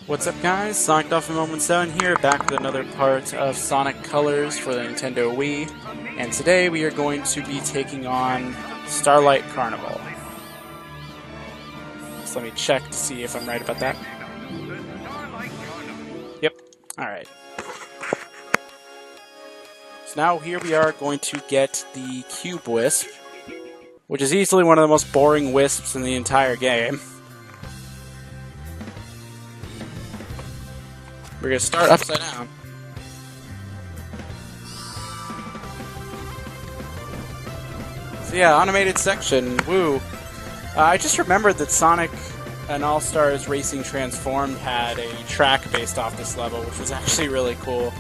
What's up guys, Sonic Dolphin Moment 7 here, back with another part of Sonic Colors for the Nintendo Wii, and today we are going to be taking on Starlight Carnival. So let me check to see if I'm right about that. Yep, alright. So now here we are going to get the Cube Wisp, which is easily one of the most boring wisps in the entire game. We're going to start upside down. So yeah, automated section, woo. I just remembered that Sonic and All-Stars Racing Transformed had a track based off this level, which was actually really cool.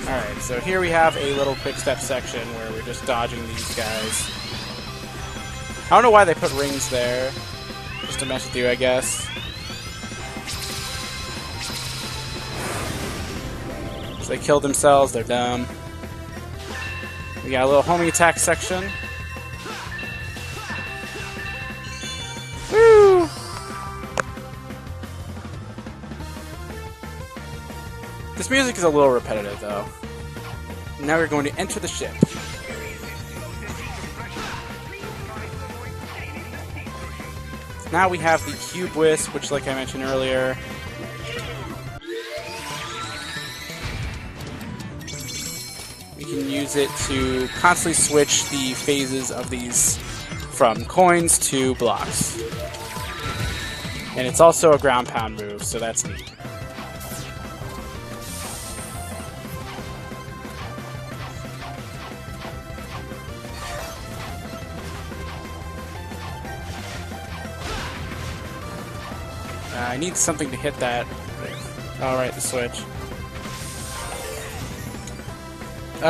Alright, so here we have a little quick step section where we're just dodging these guys. I don't know why they put rings there. Just to mess with you, I guess. So they killed themselves, they're dumb. We got a little homing attack section. Woo! This music is a little repetitive, though. Now we're going to enter the ship. Now we have the Cube Wisp, which, like I mentioned earlier, we can use it to constantly switch the phases of these from coins to blocks. And it's also a ground pound move, so that's neat. I need something to hit that. Alright, the switch.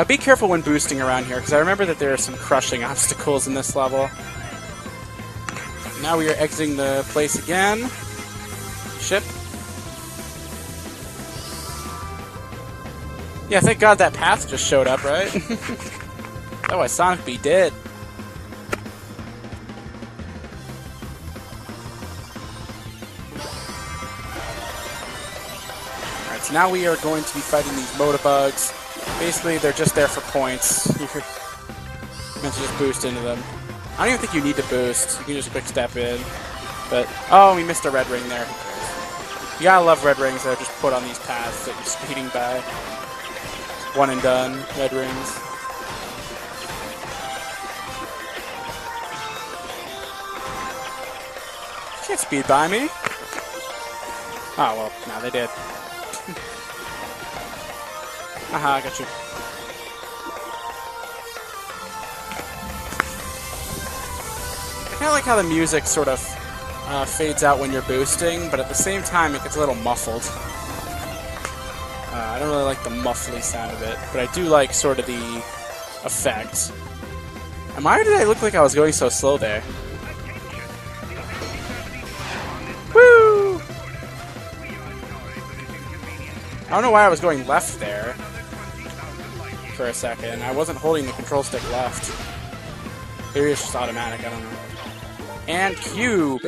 Be careful when boosting around here, because I remember that there are some crushing obstacles in this level. Now we are exiting the place again. Ship. Yeah, thank God that path just showed up, right? Otherwise Sonic would be dead. So now we are going to be fighting these Motobugs. Basically, they're just there for points. You're meant to just boost into them. I don't even think you need to boost. You can just quick step in. But, oh, we missed a red ring there. You gotta love red rings that are just put on these paths that you're speeding by. One and done, red rings. You can't speed by me. Oh, well, no, they did. Aha, I got you. I kind of like how the music sort of fades out when you're boosting, but at the same time it gets a little muffled. I don't really like the muffly sound of it, but I do like sort of the effect. And why did I look like I was going so slow there? Woo! I don't know why I was going left there for a second. I wasn't holding the control stick left. Maybe it's just automatic, I don't know. And Cube!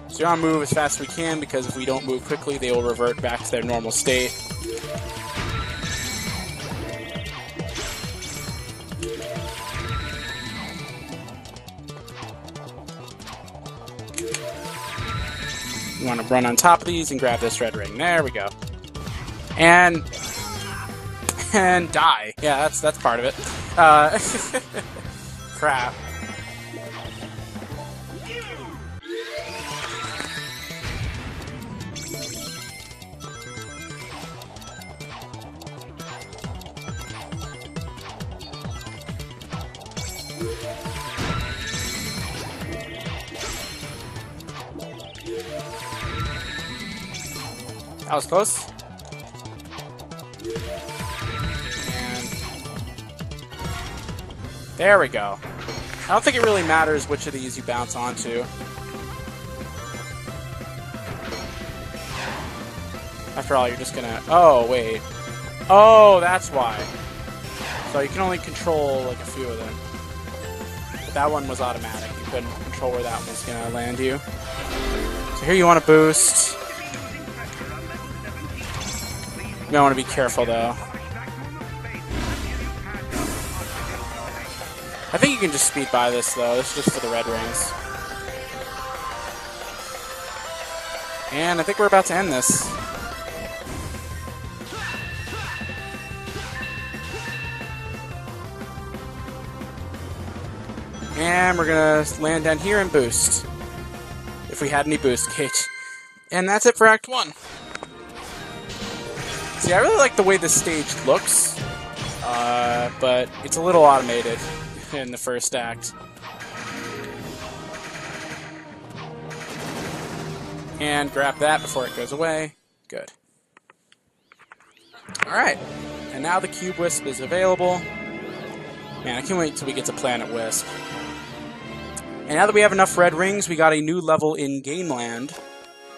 So you want to move as fast as we can, because if we don't move quickly, they will revert back to their normal state. You want to run on top of these and grab this red ring. There we go. And die. Yeah, that's part of it. Crap. That was close. And there we go. I don't think it really matters which of these you bounce onto. After all, you're just gonna... Oh, wait. Oh, that's why. So you can only control, like, a few of them. but that one was automatic. You couldn't control where that one was going to land you. So here you want to boost. You might want to be careful, though. I think you can just speed by this, though. This is just for the red rings. And I think we're about to end this. And we're going to land down here and boost. If we had any boost gauge. And that's it for Act 1. See, I really like the way this stage looks. But it's a little automated in the first act. And grab that before it goes away. Good. Alright. And now the Cube Wisp is available. Man, I can't wait until we get to Planet Wisp. And now that we have enough red rings, we got a new level in Gameland,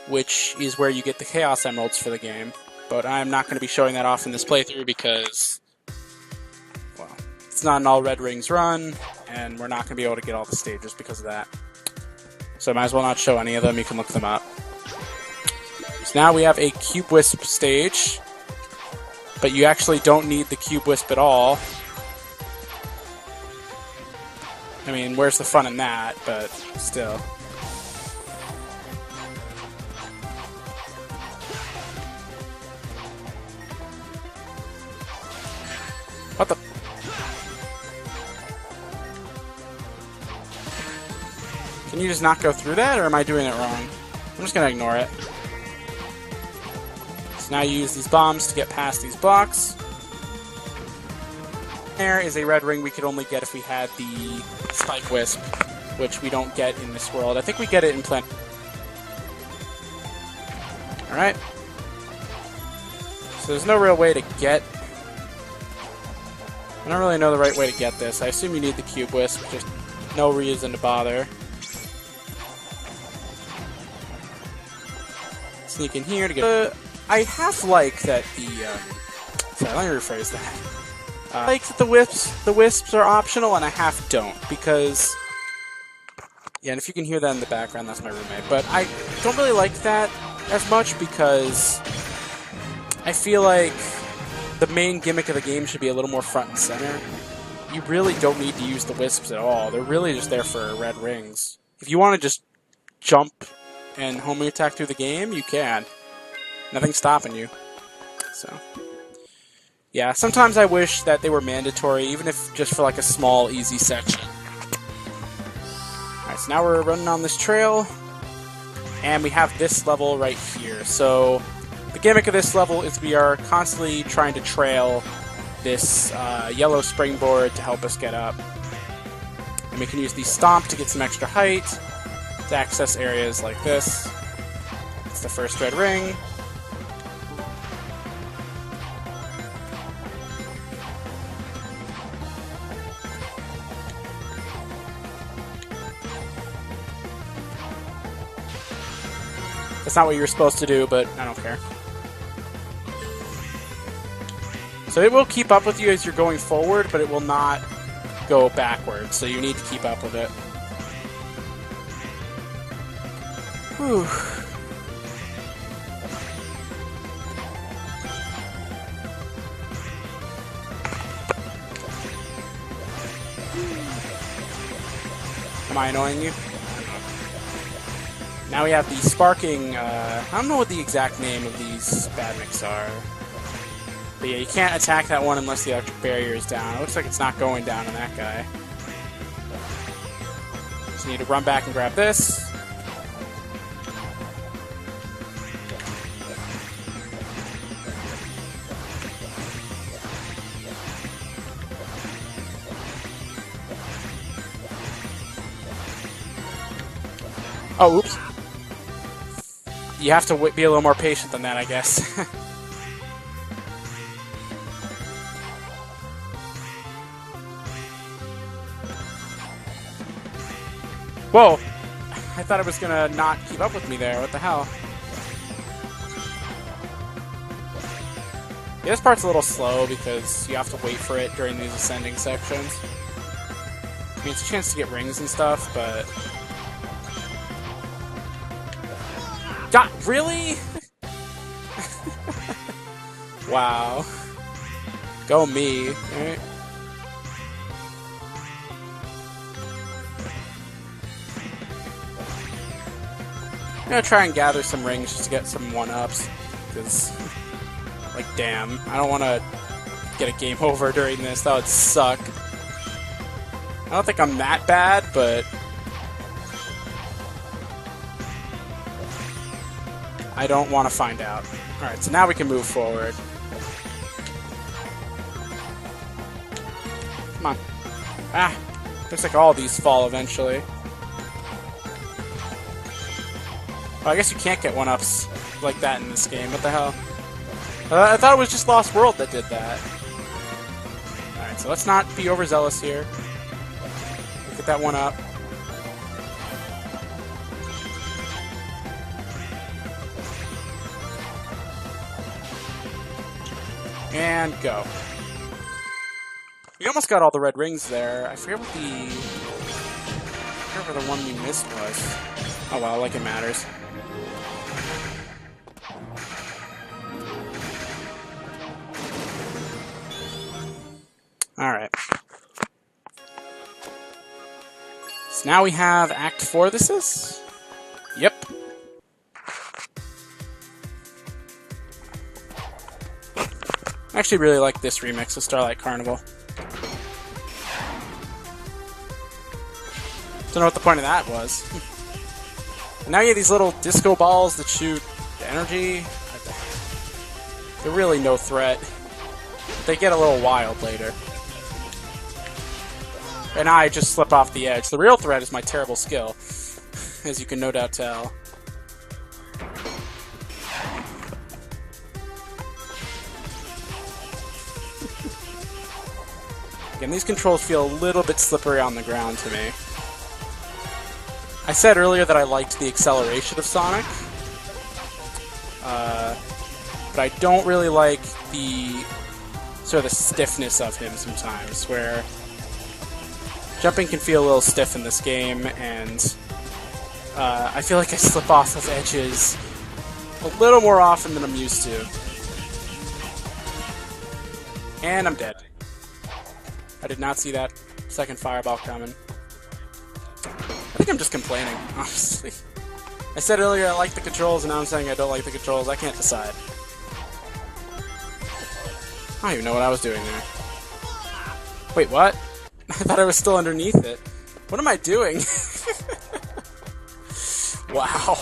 which is where you get the Chaos Emeralds for the game. But I'm not going to be showing that off in this playthrough because, well, it's not an all red rings run, and we're not going to be able to get all the stages because of that. So I might as well not show any of them. You can look them up. So now we have a Cube Wisp stage, but you actually don't need the Cube Wisp at all. I mean, where's the fun in that, but still. What the? Can you just not go through that, or am I doing it wrong? I'm just gonna ignore it. So now you use these bombs to get past these blocks. There is a red ring we could only get if we had the Spike Wisp, which we don't get in this world. I think we get it in Planet. Alright. So there's no real way to get... I don't really know the right way to get this. I assume you need the Cube Wisp, just no reason to bother. Sneak in here to get... I half like that the... sorry, let me rephrase that. I like that the wisps are optional, and I half don't, because... Yeah, and if you can hear that in the background, that's my roommate. But I don't really like that as much, because I feel like the main gimmick of the game should be a little more front and center. You really don't need to use the wisps at all. They're really just there for red rings. If you want to just jump and homing attack through the game, you can. Nothing's stopping you. So... yeah, sometimes I wish that they were mandatory, even if just for like a small, easy section. Alright, so now we're running on this trail, and we have this level right here. So, the gimmick of this level is we are constantly trying to trail this yellow springboard to help us get up. And we can use the Stomp to get some extra height, to access areas like this. It's the first red ring. That's not what you were supposed to do, but I don't care. So it will keep up with you as you're going forward, but it will not go backwards, so you need to keep up with it. Whew. Am I annoying you? Now we have the sparking, I don't know what the exact name of these badniks are. But yeah, you can't attack that one unless the electric barrier is down. It looks like it's not going down on that guy. So you need to run back and grab this. Oh, oops. You have to be a little more patient than that, I guess. Whoa! I thought it was gonna not keep up with me there. What the hell? Yeah, this part's a little slow because you have to wait for it during these ascending sections. I mean, it's a chance to get rings and stuff, but... God, really? Wow. Go me. Alright. I'm gonna try and gather some rings just to get some 1-ups, because, like, damn, I don't want to get a game over during this. That would suck. I don't think I'm that bad, but I don't want to find out. Alright, so now we can move forward. Come on. Ah! Looks like all these fall eventually. Oh, I guess you can't get 1-ups like that in this game. What the hell? I thought it was just Lost World that did that. Alright, so let's not be overzealous here. Get that 1-up. And go. We almost got all the red rings there. I forget what the one we missed was. Oh well, like it matters. Alright. So now we have Act 4, this is? Yep. I actually really like this remix of Starlight Carnival. Don't know what the point of that was. And now you have these little disco balls that shoot energy. They're really no threat. They get a little wild later. And I just slip off the edge. The real threat is my terrible skill, as you can no doubt tell. Again, these controls feel a little bit slippery on the ground to me. I said earlier that I liked the acceleration of Sonic, but I don't really like the sort of the stiffness of him sometimes, where jumping can feel a little stiff in this game, and I feel like I slip off of edges a little more often than I'm used to. And I'm dead. I did not see that second fireball coming. I think I'm just complaining, honestly. I said earlier I like the controls, and now I'm saying I don't like the controls. I can't decide. I don't even know what I was doing there. Wait, what? I thought I was still underneath it. What am I doing? Wow.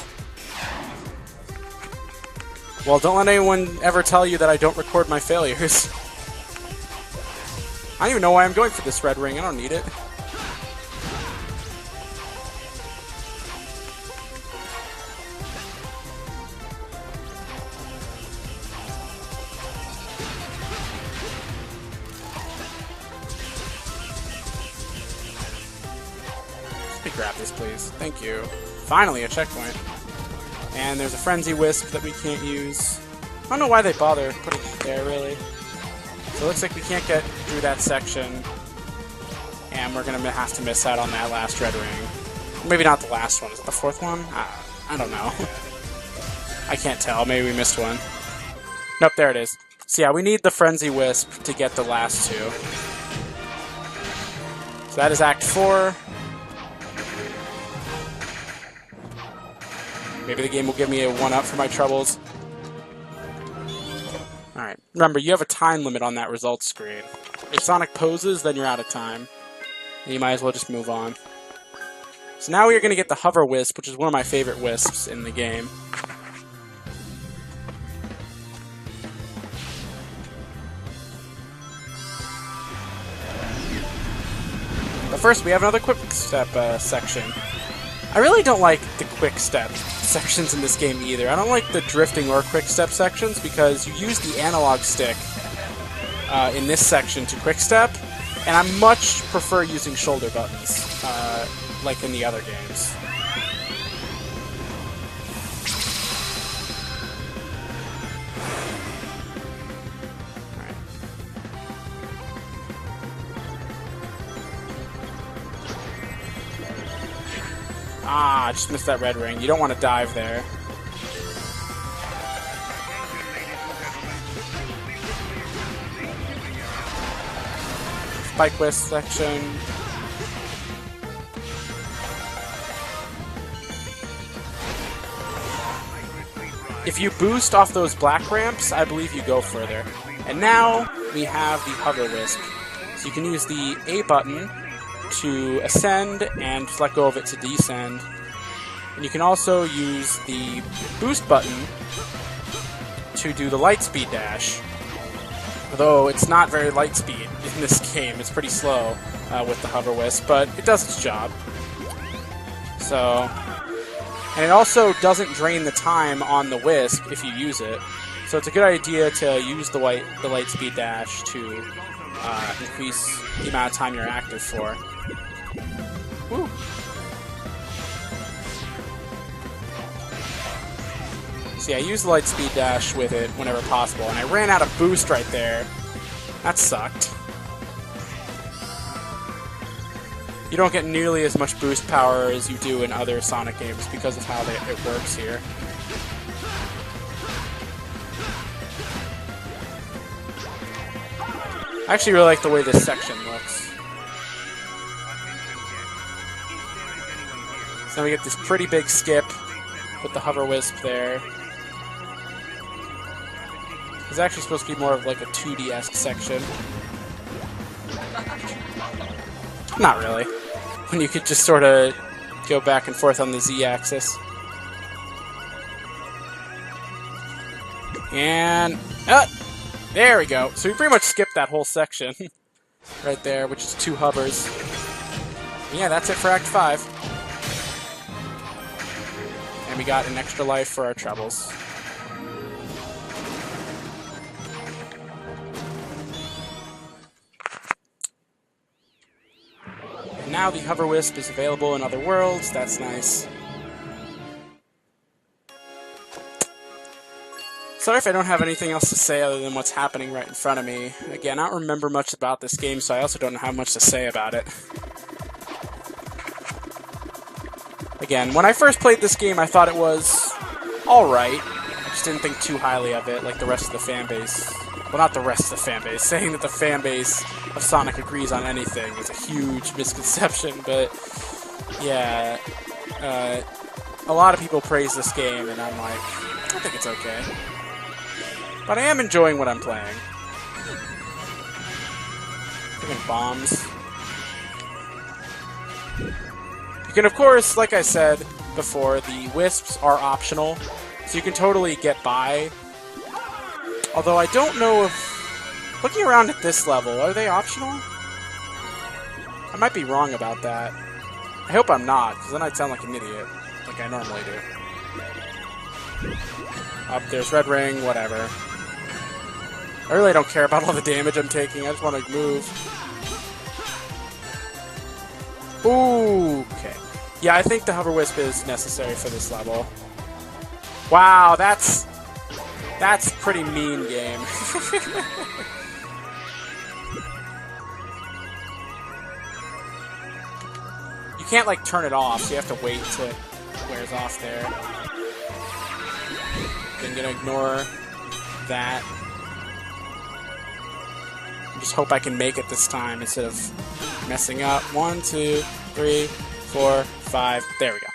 Well, don't let anyone ever tell you that I don't record my failures. I don't even know why I'm going for this red ring. I don't need it. Let me grab this, please. Thank you. Finally, a checkpoint. And there's a Frenzy Wisp that we can't use. I don't know why they bother putting it there, really. So it looks like we can't get through that section. And we're going to have to miss out on that last red ring. Maybe not the last one. Is it the fourth one? I don't know. I can't tell. Maybe we missed one. Nope, there it is. So yeah, we need the Frenzy Wisp to get the last two. So that is Act 4. Maybe the game will give me a 1-up for my troubles. Alright, remember, you have a time limit on that results screen. If Sonic poses, then you're out of time. And you might as well just move on. So now we are going to get the Hover Wisp, which is one of my favorite wisps in the game. But first, we have another Quick Step section. I really don't like the Quick Step sections in this game either. I don't like the drifting or Quick Step sections because you use the analog stick in this section to Quick Step, and I much prefer using shoulder buttons, like in the other games. Ah, just missed that red ring. You don't want to dive there. Spike West section. If you boost off those black ramps, I believe you go further. And now we have the Hover Wisp. So you can use the A button to ascend and just let go of it to descend. And you can also use the boost button to do the light speed dash. Although it's not very light speed in this game, it's pretty slow with the Hover Wisp, but it does its job. So, and it also doesn't drain the time on the Wisp if you use it. So it's a good idea to use the light speed dash to increase the amount of time you're active for. Woo. So yeah, I use the light speed dash with it whenever possible, and I ran out of boost right there. That sucked. You don't get nearly as much boost power as you do in other Sonic games because of how it works here. I actually really like the way this section looks. So now we get this pretty big skip with the Hover Wisp there. It's actually supposed to be more of like a 2D-esque section. Not really. When you could just sort of go back and forth on the Z-axis. And... there we go. So we pretty much skipped that whole section right there, which is 2 hovers. Yeah, that's it for Act 5. And we got an extra life for our troubles. And now the Hover Wisp is available in other worlds. That's nice. Sorry if I don't have anything else to say other than what's happening right in front of me. Again, I don't remember much about this game, so I also don't have much to say about it. Again, when I first played this game, I thought it was alright. I just didn't think too highly of it, like the rest of the fanbase. Well, not the rest of the fanbase. Saying that the fanbase of Sonic agrees on anything is a huge misconception, but yeah, a lot of people praise this game, and I'm like, I think it's okay. But I am enjoying what I'm playing. Freaking bombs. You can, of course, like I said before, the Wisps are optional, so you can totally get by. Although I don't know if... Looking around at this level, are they optional? I might be wrong about that. I hope I'm not, because then I'd sound like an idiot, like I normally do. Up there's red ring, whatever. I really don't care about all the damage I'm taking, I just want to move. Ooh, okay. Yeah, I think the Hover Wisp is necessary for this level. Wow, that's pretty mean, game. You can't, like, turn it off, so you have to wait till it wears off there. I'm gonna ignore that. Just hope I can make it this time instead of messing up. 1, 2, 3, 4, 5. There we go.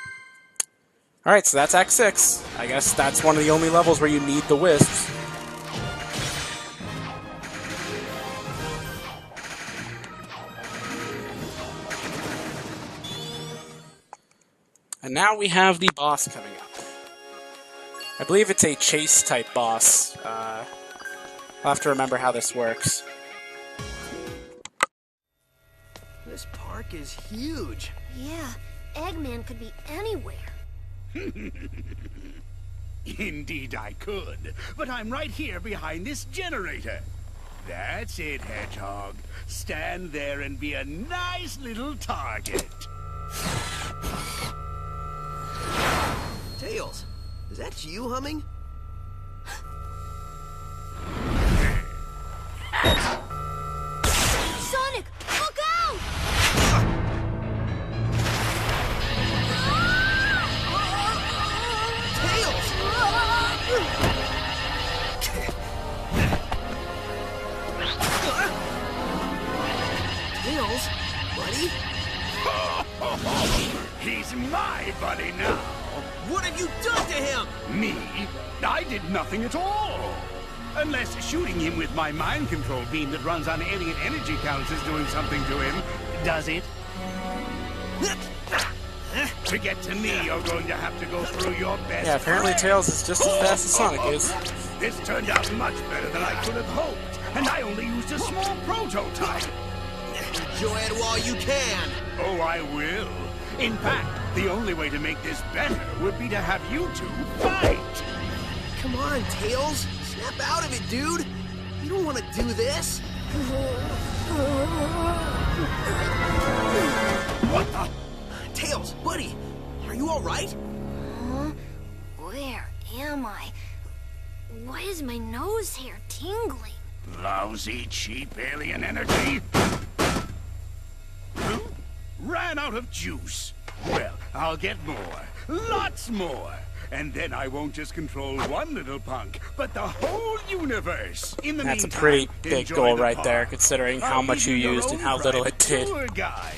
Alright, so that's Act 6. I guess that's one of the only levels where you need the Wisps. And now we have the boss coming up. I believe it's a chase-type boss. I'll have to remember how this works. This park is huge. Yeah, Eggman could be anywhere. Indeed I could, but I'm right here behind this generator. That's it, Hedgehog. Stand there and be a nice little target. Tails, is that you humming? Sonic, look out! Tails, buddy? He's my buddy now. What have you done to him? Me? I did nothing at all. Unless shooting him with my mind control beam that runs on alien energy counts is doing something to him. Does it? To get to me, you're going to have to go through your best. Yeah, apparently Tails is just as fast as Sonic is. This turned out much better than I could have hoped, and I only used a small prototype. Enjoy it while you can. Oh, I will. In fact, the only way to make this better would be to have you two fight. Come on, Tails. Snap out of it, dude. You don't want to do this. What the? Tails, buddy, are you all right? Huh? Where am I? Why is my nose hair tingling? Lousy, cheap alien energy. Huh? Ran out of juice. Well, I'll get more. Lots more. And then I won't just control one little punk, but the whole universe. In the That's a meantime, pretty big enjoy goal the right park. there, considering how I'll much give you your used and own how little it private did. tour guide.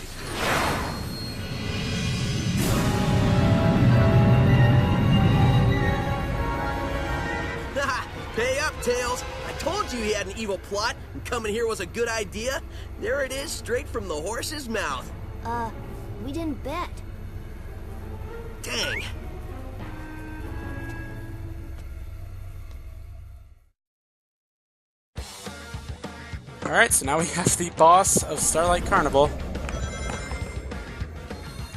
Pay up, Tails. I told you he had an evil plot, and coming here was a good idea. There it is, straight from the horse's mouth. We didn't bet. Dang. Alright, so now we have the boss of Starlight Carnival.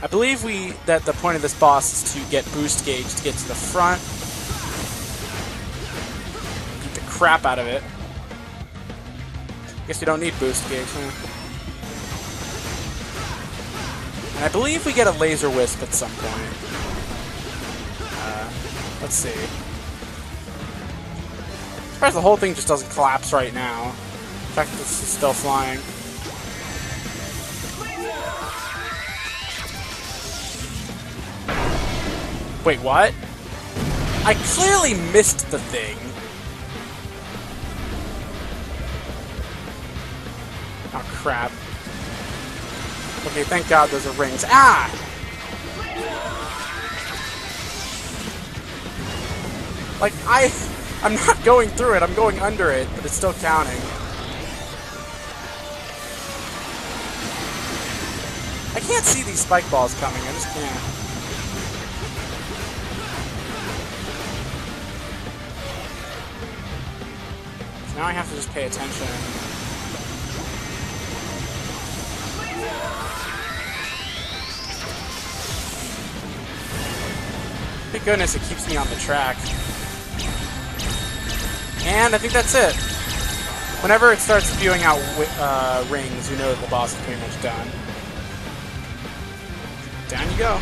I believe that the point of this boss is to get boost gauge to get to the front. Beat the crap out of it. Guess we don't need boost gauge, huh? And I believe we get a laser wisp at some point. Let's see. I'm surprised the whole thing just doesn't collapse right now. In fact, this is still flying. Wait, what? I clearly missed the thing. Oh, crap. Okay, thank God those are rings. Ah! Like, I'm not going through it, I'm going under it, but it's still counting. I can't see these spike balls coming, I just can't. So now I have to just pay attention. Thank goodness it keeps me on the track. And I think that's it. Whenever it starts spewing out rings, you know that the boss is pretty much done. Down you go.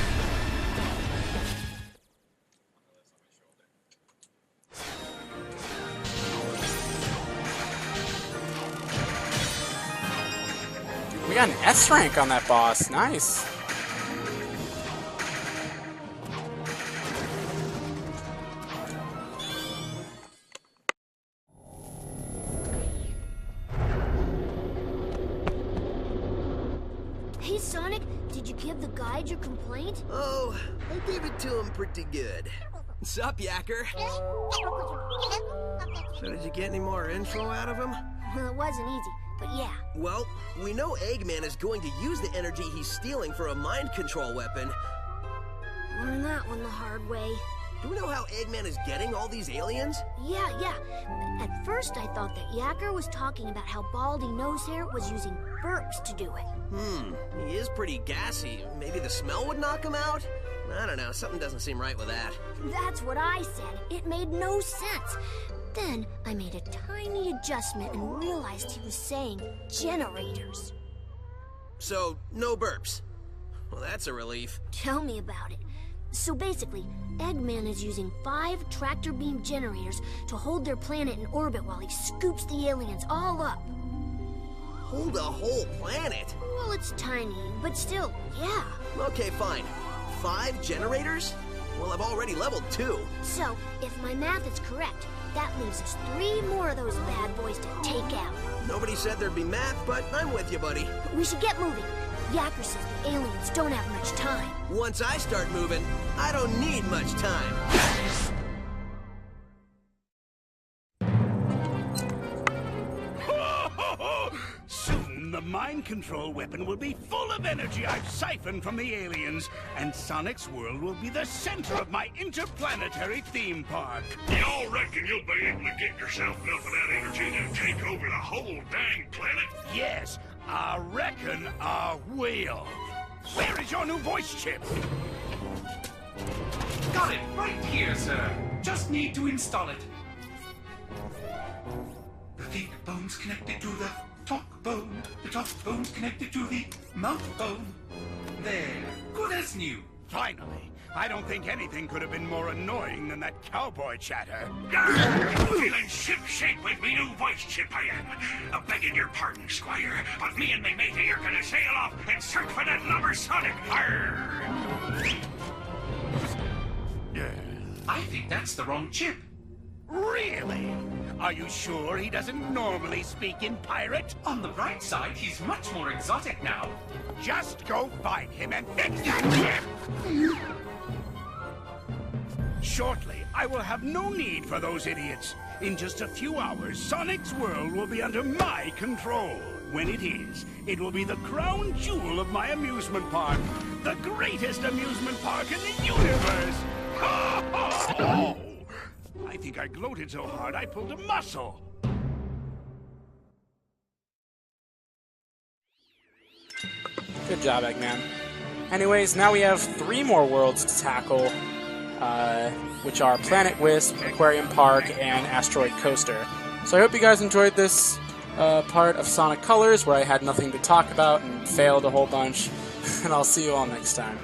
We got an S rank on that boss. Nice. Hey, Sonic, did you give the guide your complaint? Oh, I gave it to him pretty good. Sup, Yacker? So did you get any more info out of him? Well, it wasn't easy, but yeah. Well, we know Eggman is going to use the energy he's stealing for a mind control weapon. Learned that one the hard way. Do we know how Eggman is getting all these aliens? Yeah. At first, I thought that Yacker was talking about how Baldy Nosehair was using burps to do it. He is pretty gassy. Maybe the smell would knock him out? I don't know, something doesn't seem right with that. That's what I said. It made no sense. Then I made a tiny adjustment and realized he was saying generators. So, no burps. Well, that's a relief. Tell me about it. So basically, Eggman is using 5 tractor beam generators to hold their planet in orbit while he scoops the aliens all up. Hold a whole planet? Well, it's tiny, but still, yeah. Okay, fine. 5 generators? Well, I've already leveled 2. So, if my math is correct, that leaves us 3 more of those bad boys to take out. Nobody said there'd be math, but I'm with you, buddy. We should get moving. Yacker says the aliens don't have much time. Once I start moving, I don't need much time. Soon the mind control weapon will be full of energy I've siphoned from the aliens, and Sonic's world will be the center of my interplanetary theme park. Y'all reckon you'll be able to get yourself enough of that energy to take over the whole dang planet? Yes, I reckon I will. Where is your new voice chip? Got it right here, sir. Just need to install it. The thick bone's connected to the talk bone. The talk bone's connected to the mouth bone. There. Good as new. Finally. I don't think anything could have been more annoying than that cowboy chatter. Feeling ship-shape with me new voice chip I am. Begging your pardon, Squire, but me and me matey are gonna sail off and search for that lubber Sonic. Arr! I think that's the wrong chip. Really? Are you sure he doesn't normally speak in pirate? On the bright side, he's much more exotic now. Just go find him and fix that chip! Shortly, I will have no need for those idiots. In just a few hours, Sonic's world will be under my control. When it is, it will be the crown jewel of my amusement park. The greatest amusement park in the universe! Oh! I think I gloated so hard I pulled a muscle. Good job, Eggman. Anyways, now we have 3 more worlds to tackle, which are Planet Wisp, Aquarium Park, and Asteroid Coaster. So I hope you guys enjoyed this part of Sonic Colors, where I had nothing to talk about and failed a whole bunch, and I'll see you all next time.